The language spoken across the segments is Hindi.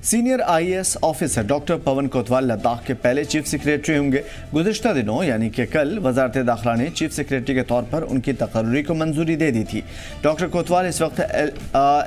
Senior IAS officer doctor Pawan Kotwal Ladakh के पहले चीफ सेक्रेटरी होंगे। गुज़िश्ता दिनों यानी कि कल वजारत दाखिला ने चीफ सेक्रेटरी के तौर पर उनकी तकर्री को मंजूरी दे दी थी। डॉक्टर कोतवाल इस वक्त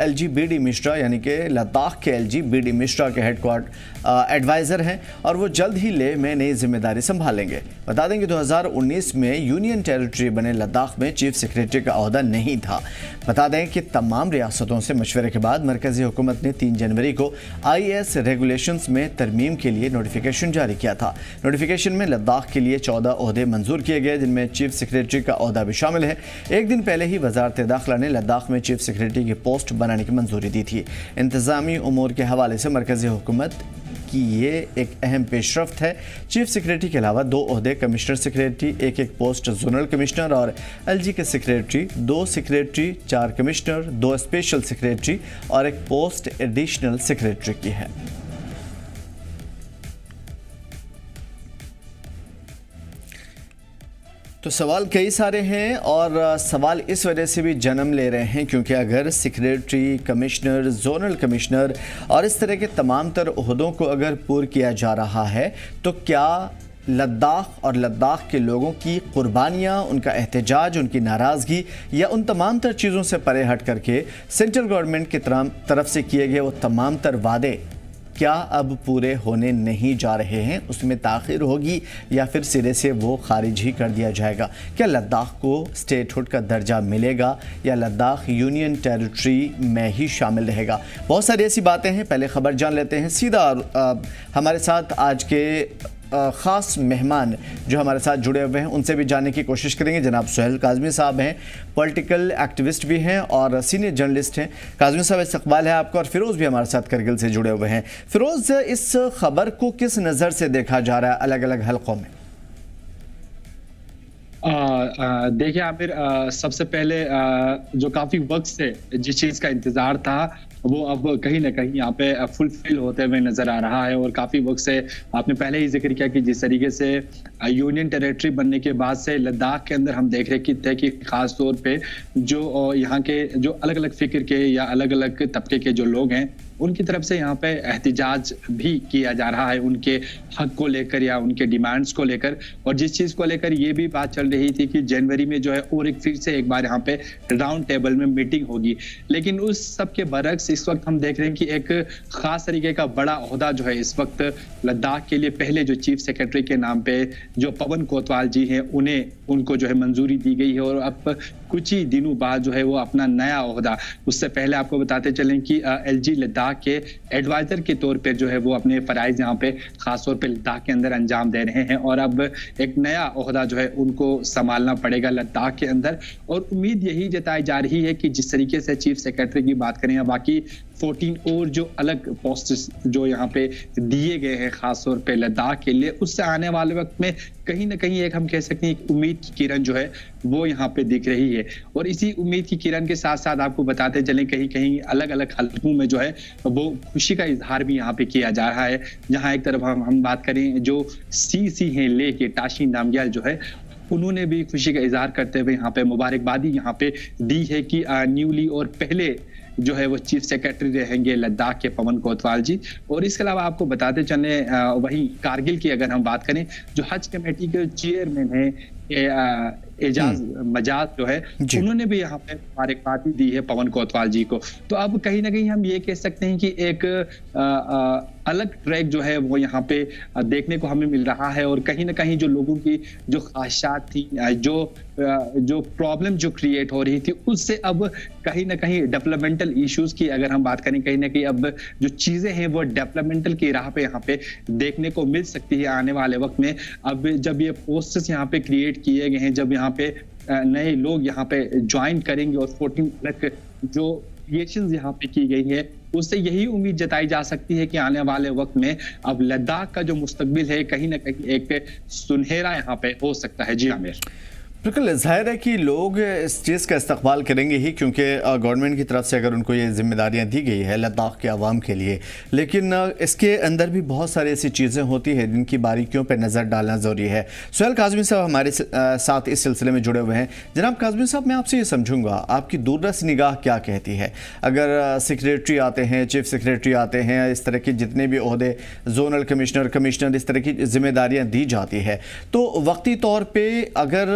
LG BD मिश्रा यानी कि लद्दाख के LG BD मिश्रा के हेडक्वार्टर एडवाइज़र हैं और वो जल्द ही लेह में नई जिम्मेदारी संभालेंगे। बता दें कि 2019 में यूनियन टेरिटरी बने लद्दाख में चीफ सेक्रेटरी का ओहदा नहीं था। बता दें कि तमाम रियासतों से मशवरे के बाद मरकज़ी हुकूमत ने 3 जनवरी को IAS रेगुलेशंस में तरमीम के लिए नोटिफिकेशन जारी किया था। नोटिफिकेशन में लद्दाख के लिए 14 ओहदे मंजूर किए गए, जिनमें चीफ सेक्रेटरी का ओहदा भी शामिल है। एक दिन पहले ही वजारत दाखिला ने लद्दाख में चीफ सेक्रेटरी की पोस्ट बनाने की मंजूरी दी थी। इंतज़ामी उमूर के हवाले से मरकज़ी हुकूमत कि ये एक अहम पेशरफ्त है। चीफ सेक्रेटरी के अलावा 2 ओहदे कमिश्नर सेक्रेटरी, एक पोस्ट जोनल कमिश्नर और LG के secretary, 2 secretary, 4 commissioner, 2 special secretary और एक पोस्ट एडिशनल सेक्रेटरी की है। तो सवाल कई सारे हैं और सवाल इस वजह से भी जन्म ले रहे हैं क्योंकि अगर सेक्रेटरी, कमिश्नर, जोनल कमिश्नर और इस तरह के तमाम तर ओहदों को अगर पूर किया जा रहा है तो क्या लद्दाख और लद्दाख के लोगों की कुर्बानियाँ, उनका एहतजाज, उनकी नाराज़गी या उन तमाम तर चीज़ों से परे हट करके सेंट्रल गवर्नमेंट की तरफ से किए गए वो तमाम तर वादे क्या अब पूरे होने नहीं जा रहे हैं? उसमें ताख़ीर होगी या फिर सिरे से वो खारिज ही कर दिया जाएगा? क्या लद्दाख को स्टेटहुड का दर्जा मिलेगा या लद्दाख यूनियन टेरिटरी में ही शामिल रहेगा? बहुत सारी ऐसी बातें हैं। पहले खबर जान लेते हैं। सीधा हमारे साथ आज के ख़ास मेहमान जो हमारे साथ जुड़े हुए हैं उनसे भी जानने की कोशिश करेंगे। जनाब सुहेल काज़मी साहब हैं, पॉलिटिकल एक्टिविस्ट भी हैं और सीनियर जर्नलिस्ट हैं। काज़मी साहब, इस्तकबाल है आपका। और फिरोज़ भी हमारे साथ करगिल से जुड़े हुए हैं। फिरोज़, इस खबर को किस नज़र से देखा जा रहा है अलग अलग हलकों में? देखिए आमिर, सबसे पहले जो काफ़ी वक्त से जिस चीज़ का इंतज़ार था वो अब कहीं ना कहीं यहाँ पे फुलफिल होते हुए नजर आ रहा है। और काफ़ी वक्त से आपने पहले ही जिक्र किया कि जिस तरीके से यूनियन टेरिटरी बनने के बाद से लद्दाख के अंदर हम देख रहे थे कि खास तौर पे जो यहाँ के जो अलग अलग फिक्र के या अलग अलग तबके के जो लोग हैं उनकी तरफ से यहाँ पे एहतिजाज भी किया जा रहा है उनके हक को लेकर या उनके डिमांड्स को लेकर। और जिस चीज़ को लेकर ये भी बात चल रही थी कि जनवरी में जो है और फिर से एक बार यहाँ पे राउंड टेबल में मीटिंग होगी। लेकिन उस सब के बरक्स इस वक्त हम देख रहे हैं कि एक खास तरीके का बड़ा ओहदा जो है इस वक्त लद्दाख के लिए पहले जो चीफ सेक्रेटरी के नाम पे जो पवन कोतवाल जी हैं उनको जो है मंजूरी दी गई है। और अब कुछ ही दिनों बाद जो है वो अपना नया ओहदा, उससे पहले आपको बताते चलें कि LG लद्दाख के एडवाइजर के तौर पर जो है वो अपने फराइज यहाँ पे खासतौर पे लद्दाख के अंदर अंजाम दे रहे हैं। और अब एक नया ओहदा जो है उनको संभालना पड़ेगा लद्दाख के अंदर। और उम्मीद यही जताई जा रही है कि जिस तरीके से चीफ सेक्रेटरी की बात करें या बाकी 14 और जो अलग पोस्ट जो यहाँ पे दिए गए हैं खासतौर पे लद्दाख के लिए, उससे आने वाले वक्त में कहीं ना कहीं एक हम कह सकते हैं एक उम्मीद की किरण जो है वो यहाँ पे दिख रही है। और इसी उम्मीद की किरण के साथ साथ आपको बताते चलें कहीं कहीं अलग अलग हलकों में जो है वो खुशी का इजहार भी यहाँ पे किया जा रहा है। जहाँ एक तरफ हम बात करें जो CC हैं ले के टाशी नामग्याल जो है उन्होंने भी खुशी का इजहार करते हुए यहाँ पे मुबारकबादी यहाँ पे दी है कि न्यूली और पहले जो है वो चीफ सेक्रेटरी रहेंगे लद्दाख के पवन कोतवाल जी। और इसके अलावा आपको बताते चले वहीं कारगिल की अगर हम बात करें जो हज कमेटी के चेयरमैन है एजाज मजाज जो है उन्होंने भी यहाँ पे मुबारकबादी दी है पवन कोतवाल जी को। तो अब कहीं ना कहीं हम ये कह सकते हैं कि एक अलग ट्रैक जो है वो यहाँ पे देखने को हमें मिल रहा है। और कहीं ना कहीं जो लोगों की जो ख्वाहिशात थी, जो प्रॉब्लम जो क्रिएट हो रही थी, उससे अब कहीं ना कहीं डेवलपमेंटल इश्यूज की अगर हम बात करें, कहीं ना कहीं अब जो चीजें हैं वो डेवलपमेंटल की राह पे यहाँ पे देखने को मिल सकती है आने वाले वक्त में। अब जब ये पोस्ट्स यहाँ पे क्रिएट किए गए हैं, जब यहाँ पे नए लोग यहाँ पे ज्वाइन करेंगे और 14 अलग जो क्रिएशंस यहाँ पे की गई है, उससे यही उम्मीद जताई जा सकती है कि आने वाले वक्त में अब लद्दाख का जो मुस्तकबिल है कहीं ना कहीं एक सुनहरा यहाँ पे हो सकता है। जी आमिर। बिल्कुल जाहिर है कि लोग इस चीज़ का इस्तकबाल करेंगे ही, क्योंकि गवर्नमेंट की तरफ से अगर उनको ये जिम्मेदारियां दी गई है लद्दाख के अवाम के लिए, लेकिन इसके अंदर भी बहुत सारी ऐसी चीज़ें होती हैं जिनकी बारीकियों पर नज़र डालना ज़रूरी है। सुहेल काज़मी साहब हमारे साथ इस सिलसिले में जुड़े हुए हैं। जनाब काज़मी साहब, मैं आपसे ये समझूंगा, आपकी दूरदर्श निगाह क्या कहती है? अगर सेक्रेटरी आते हैं, चीफ सेक्रेटरी आते हैं, इस तरह के जितने भी ओहदे, जोनल कमिश्नर, इस तरह की जिम्मेदारियाँ दी जाती है, तो वक्ती तौर पर अगर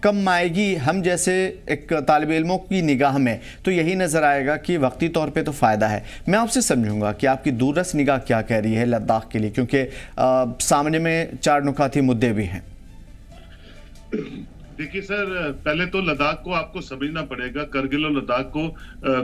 कम आएगी हम जैसे एक तालिब इल्मों की निगाह में, तो यही नज़र आएगा कि वक्ती तौर पे तो फ़ायदा है। मैं आपसे समझूंगा कि आपकी दूरदर्श निगाह क्या कह रही है लद्दाख के लिए, क्योंकि सामने में 4 नुकाती मुद्दे भी हैं। देखिए सर, पहले तो लद्दाख को आपको समझना पड़ेगा, करगिल और लद्दाख को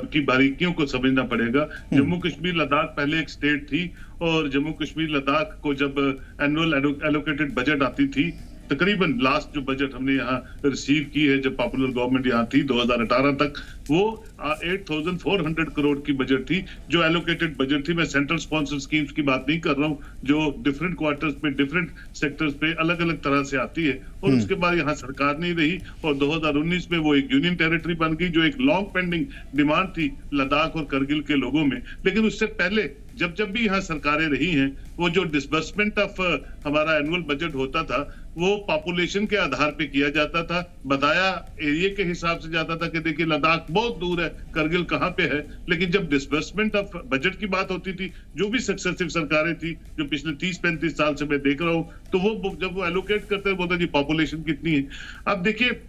की बारीकियों को समझना पड़ेगा। जम्मू कश्मीर लद्दाख पहले एक स्टेट थी, और जम्मू कश्मीर लद्दाख को जब एनुअल एलोकेटेड बजट आती थी, तकरीबन लास्ट जो बजट हमने यहाँ रिसीव की है जब पॉपुलर गवर्नमेंट यहाँ थी 2018 तक, वो 8,400 करोड़ की बजट थी जो एलोकेटेड बजट थी। मैं सेंट्रल स्पॉन्सर स्कीम्स की बात नहीं कर रहा हूँ, जो डिफरेंट क्वार्टर्स पे, डिफरेंट सेक्टर्स पे अलग अलग तरह से आती है। और उसके बाद यहाँ सरकार नहीं रही, और 2019 में वो एक यूनियन टेरिटरी बन गई, जो एक लॉन्ग पेंडिंग डिमांड थी लद्दाख और करगिल के लोगों में। लेकिन उससे पहले जब भी यहाँ सरकारें रही हैं, वो जो डिसबर्समेंट ऑफ हमारा एनुअल बजट होता था, वो पॉपुलेशन के आधार पे किया जाता था, बताया एरिया के हिसाब से जाता था कि देखिए लद्दाख बहुत दूर है, करगिल कहाँ पे है। लेकिन जब डिसबर्समेंट ऑफ बजट की बात होती थी, जो भी सक्सेसिव सरकारें थी, जो पिछले 30-35 साल से मैं देख रहा हूँ, तो वो जब वो एलोकेट करते हैं, बोलते जी पॉपुलेशन कितनी है। अब देखिए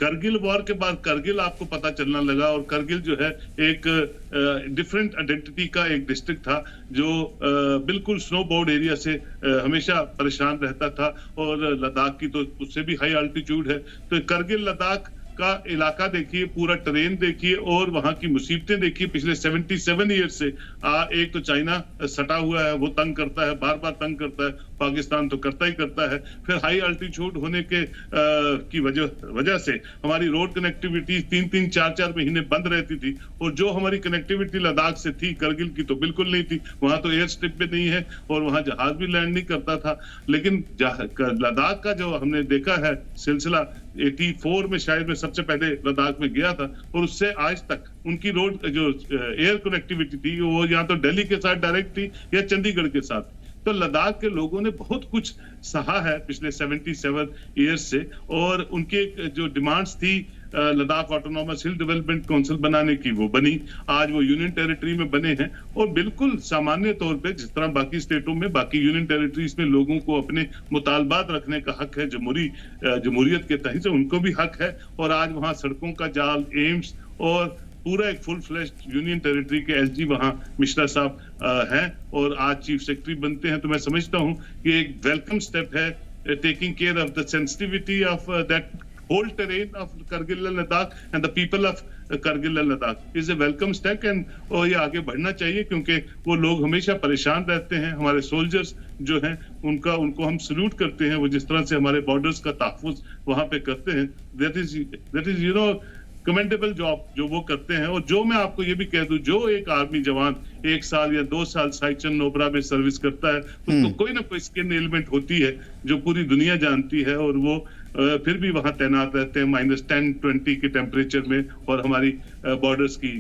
करगिल वॉर के बाद करगिल आपको पता चलना लगा, और करगिल जो है एक डिफरेंट आइडेंटिटी का एक डिस्ट्रिक्ट था, जो बिल्कुल स्नोबोर्ड एरिया से हमेशा परेशान रहता था, और लद्दाख की तो उससे भी हाई अल्टीट्यूड है। तो करगिल लद्दाख का इलाका देखिए, पूरा ट्रेन देखिए, और वहां की मुसीबतें देखिए पिछले 77 ईयर से। एक तो चाइना सटा हुआ है, वो तंग करता है, बार बार तंग करता है, पाकिस्तान तो करता ही करता है। फिर हाई अल्टीट्यूड होने के की वजह से हमारी रोड कनेक्टिविटी 3-3, 4-4 महीने बंद रहती थी, और जो हमारी कनेक्टिविटी लद्दाख से थी, करगिल की तो बिल्कुल नहीं थी। वहां तो एयर स्ट्रिप भी नहीं है, और वहां जहाज भी लैंड नहीं करता था। लेकिन लद्दाख का जो हमने देखा है सिलसिला, 84 में शायद मैं सबसे पहले लद्दाख में गया था, और उससे आज तक उनकी रोड जो एयर कनेक्टिविटी थी, वो या तो दिल्ली के साथ डायरेक्ट थी या चंडीगढ़ के साथ। तो लद्दाख के लोगों ने बहुत कुछ सहा है पिछले 77 ईयर्स से, और उनके जो डिमांड्स थी लद्दाख ऑटोनॉमस हिल डेवलपमेंट काउंसिल बनाने की, वो बनी, आज वो यूनियन टेरिटरी में बने हैं। और बिल्कुल सामान्य तौर पे जिस तरह बाकी स्टेटों में, बाकी यूनियन टेरिटरीज में लोगों को अपने मुतालबात रखने का हक है, जमहूरियत के तहत से उनको भी हक है। और आज वहाँ सड़कों का जाल, एम्स, और पूरा एक फुल फ्लेश्ड यूनियन टेरिटरी के एसजी वहाँ मिश्रा साहब हैं, और आज चीफ सेक्रेटरी बनते हैं। तो मैं समझता हूँ कि एक वेलकम स्टेप है, taking care of the sensitivity of that whole terrain of Kargil and Ladakh and the people of Kargil and Ladakh is a welcome step, and और ये आगे बढ़ना चाहिए, क्योंकि वो लोग हमेशा परेशान रहते हैं। हमारे सोल्जर्स जो हैं उनको हम सल्यूट करते हैं, वो जिस तरह से हमारे बॉर्डर्स का तहफ़्फ़ुज़ वहाँ पे करते हैं, that is you know commendable job जो वो करते हैं। और जो मैं आपको ये भी कह दूं, जो एक आर्मी जवान 1 साल या 2 साल साइचन नोबरा में सर्विस करता है, उसको कोई ना कोई स्किन एलिमेंट होती है जो पूरी दुनिया जानती है, और वो फिर भी वहां तैनात रहते हैं -10-20 के टेम्परेचर में, और हमारी बॉर्डर्स की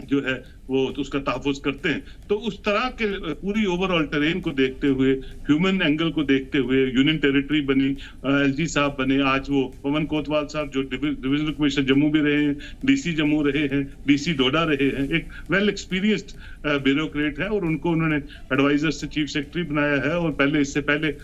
जो है वो उसका तहफ़्फ़ुज़ करते हैं। तो उस तरह के पूरी ओवरऑल टेरेन को देखते हुए, ह्यूमन एंगल को देखते हुए यूनियन टेरिटरी बनी, एलजी साहब बने, आज वो पवन कोतवाल साहब जो डिविजनल कमिश्नर जम्मू भी रहे हैं, डीसी जम्मू रहे हैं, डीसी डोडा रहे हैं, एक वेल एक्सपीरियंस्ड ब्यूरोक्रेट है, और उनको उन्होंने एडवाइजर से चीफ सेक्रेटरी बनाया है। और इससे पहले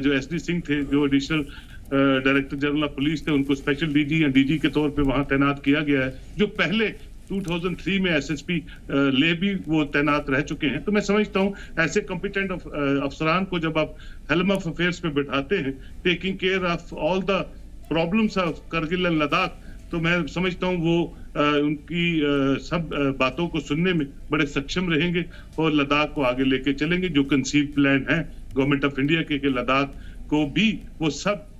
जो एसडी सिंह थे, जो additional director general of police थे, उनको स्पेशल डीजी या डीजी के तौर पे वहां तैनात किया गया है, जो पहले 2003 में एसएसपी ले भी वो तैनात रह चुके हैं। तो मैं समझता हूँ ऐसे कॉम्पिटेंट अफसरान को जब आप हेल्म ऑफ अफेयर्स पे बिठाते हैं, taking care of all the problems of Kargil and Ladakh, तो मैं समझता हूँ वो उनकी सब बातों को सुनने में बड़े सक्षम रहेंगे, और लद्दाख को आगे लेके चलेंगे। जो कंसीव प्लान है गवर्नमेंट ऑफ इंडिया के लद्दाख को भी वो सब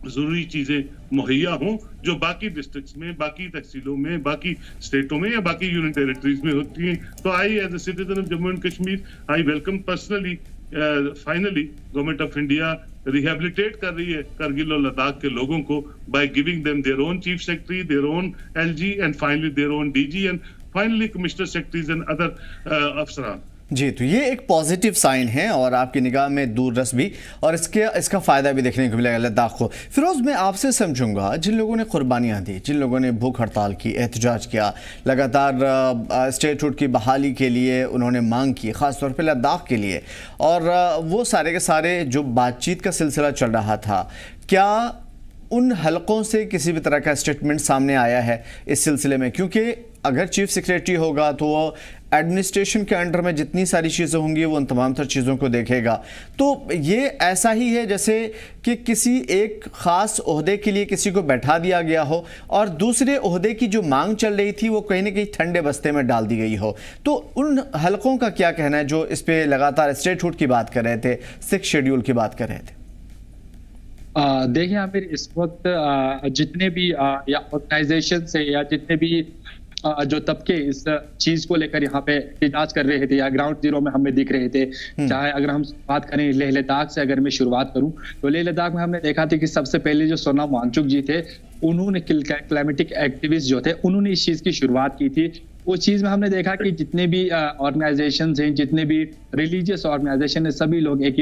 जरूरी चीजें मुहैया हों जो बाकी डिस्ट्रिक्ट्स में, बाकी तहसीलों में, बाकी स्टेटों में या बाकी यूनियन टेरिटरीज में होती हैं। तो I as a citizen of Jammu and Kashmir, I welcome personally finally government of India rehabilitate कर रही है करगिल और लद्दाख के लोगों को by giving them their own chief secretary, their own LG and finally their own DG and finally commissioner secretaries and other अफसरान। जी, तो ये एक पॉजिटिव साइन है और आपकी निगाह में दूरदर्श भी, और इसका फ़ायदा भी देखने को मिलेगा लद्दाख को। फिरोज़, मैं आपसे समझूंगा, जिन लोगों ने कुर्बानियाँ दी, जिन लोगों ने भूख हड़ताल की, एहतजाज किया, लगातार स्टेटहुड की बहाली के लिए उन्होंने मांग की, ख़ासतौर पर लद्दाख के लिए, और वो सारे के सारे जो बातचीत का सिलसिला चल रहा था, क्या उन हलकों से किसी भी तरह का स्टेटमेंट सामने आया है इस सिलसिले में? क्योंकि अगर चीफ सेक्रेटरी होगा तो वो एडमिनिस्ट्रेशन के अंडर में जितनी सारी चीज़ें होंगी वो उन तमाम तर चीज़ों को देखेगा। तो ये ऐसा ही है जैसे कि किसी एक ख़ास ओहदे के लिए किसी को बैठा दिया गया हो और दूसरे ओहदे की जो मांग चल रही थी वो कहीं ना कहीं ठंडे बस्ते में डाल दी गई हो। तो उन हलकों का क्या कहना है जो इस पर लगातार स्टेटहुड की बात कर रहे थे, 6 शेड्यूल की बात कर रहे थे? देखिए आमिर, इस वक्त जितने भी या ऑर्गेनाइजेशन से या जितने भी जो तबके इस चीज को लेकर यहाँ पे एहतजाज कर रहे थे या ग्राउंड जीरो में हमें दिख रहे थे, चाहे अगर हम बात करें लेह लद्दाख से, अगर मैं शुरुआत करूं तो लेह लद्दाख में हमने देखा था कि सबसे पहले जो सोनम वांगचुक जी थे, उन्होंने क्लाइमेटिक एक्टिविस्ट जो थे, उन्होंने इस चीज की शुरुआत की थी। वो चीज में हमने देखा कि जितने भी ऑर्गेनाइजेशन हैं, जितने भी रिलीजियस ऑर्गेनाइजेशन है, सभी लोग एक